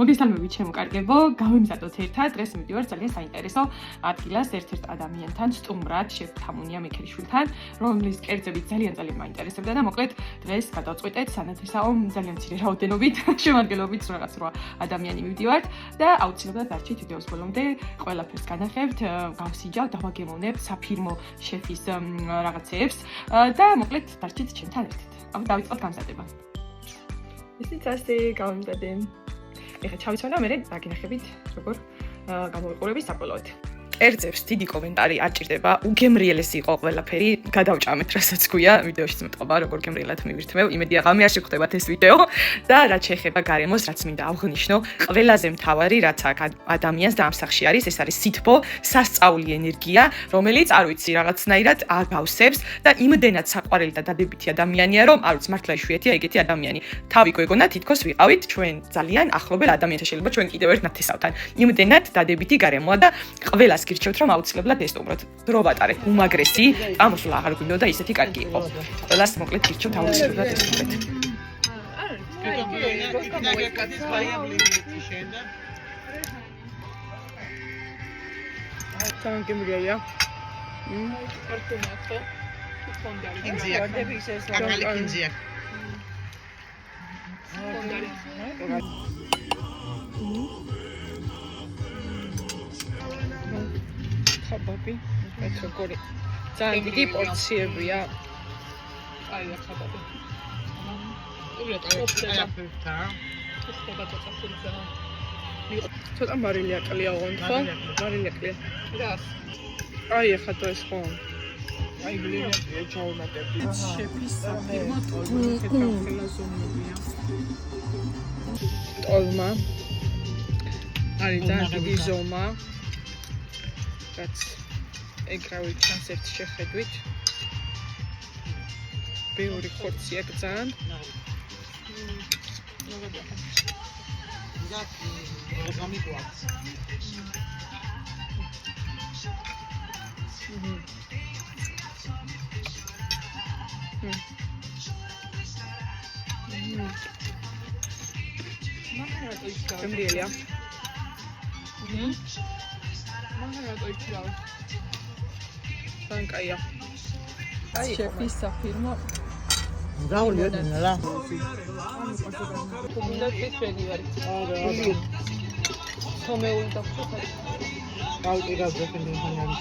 მოგესალმებით ჩემო კარგებო, გავიმზადოთ ერთად, დღეს მივდივარ ძალიან საინტერესო ადგილას, ერთ-ერთ ადამიანთან, სტუმრად, შეფ თამუნია მექერიშვილთან, რომლის კერძებით ძალიან მაინტერესებდა და მოკლედ დღეს გადავწყვეტეთ სანათლისაო ძალიან მცირე რაოდენობით, შემადგენლობით რაღაც 8 ადამიანი მივდივართ და აუცილებლად დარჩით ვიდეოს ბოლომდე, ყველაფერს განახებთ, გავსიჯავთ, დავაგემოვნებ საფირმო შეფის რაღაცეებს და მოკლედ დარჩით ჩემთან ერთად. ამ დავიწყოთ გამზადება. ისიც ასე გავიმზადე. ეხლა ჩავიცვალა, მე დაგინახებით, როგორ გამოვიყურები საბოლოოდ. კერძებს დიდი კომენტარი არ ჭირდება, უგემრიელესი იყო ყველაფერი, გადავჭამეთ, რასაც გვია, ვიდეოშიც მეტყობა, როგორ გემრიელად მივირთმევ, იმედია ღამე არ შეგხვდებათ ეს ვიდეო და რაც შეეხება გარემოს, რაც მინდა ავღნიშნო, ყველაზე მთავარი, რაც ადამიანს და ამ სახში არის, ეს არის სითბო, სასწაული ენერგია, რომელიც არ ვიცი, რაღაცნაირად აგავსებს და იმდენად საყვარელი და დადებითი ადამიანია, რომ არ ვიცი, მართლა იშვიათია ეგეთი ადამიანი. თავი გვეგონა თითქოს ვიყავით ჩვენ ძალიან ახლობელ ადამიანთან, შეიძლება ჩვენ კიდევ ერთ ნათესავთან. იმდენად დადებითი გარემოა და ყველას გირჩევთ რომ აუცილებლად ესტუმროთ. დრო ვატარეთ უმაგრესი, ამოსვლა აღარ გვინდოდა ისეთი კარგი იყო. ყველას მოკლედ გირჩევთ აუცილებლად ესტუმრეთ. გამგემრია. ხაბაბი, ეს როგორი ძალიან დიდი პორციებია. აია ხაბაბი. ცოტა მარილი აკლია ოღონდ, ხო? მარილი აკლია. აი ახლა თუ ეს ხო. აი გლინია ჩაუნატები. შეფის საფირმო ტოლმა. ტოლმა. არის ძალიან დიდი ზომა. რაც ეგრავით ჩანს ერთ შეხედვით. ბევრი ხორცი აქვს ძალიან. გემრიელია. Danke. შეფის საფირმო. Raulio nella. კომუნიკაციები არის. არა. ხომეული და ფოტო. Raulio გაზეთები ხანიანი.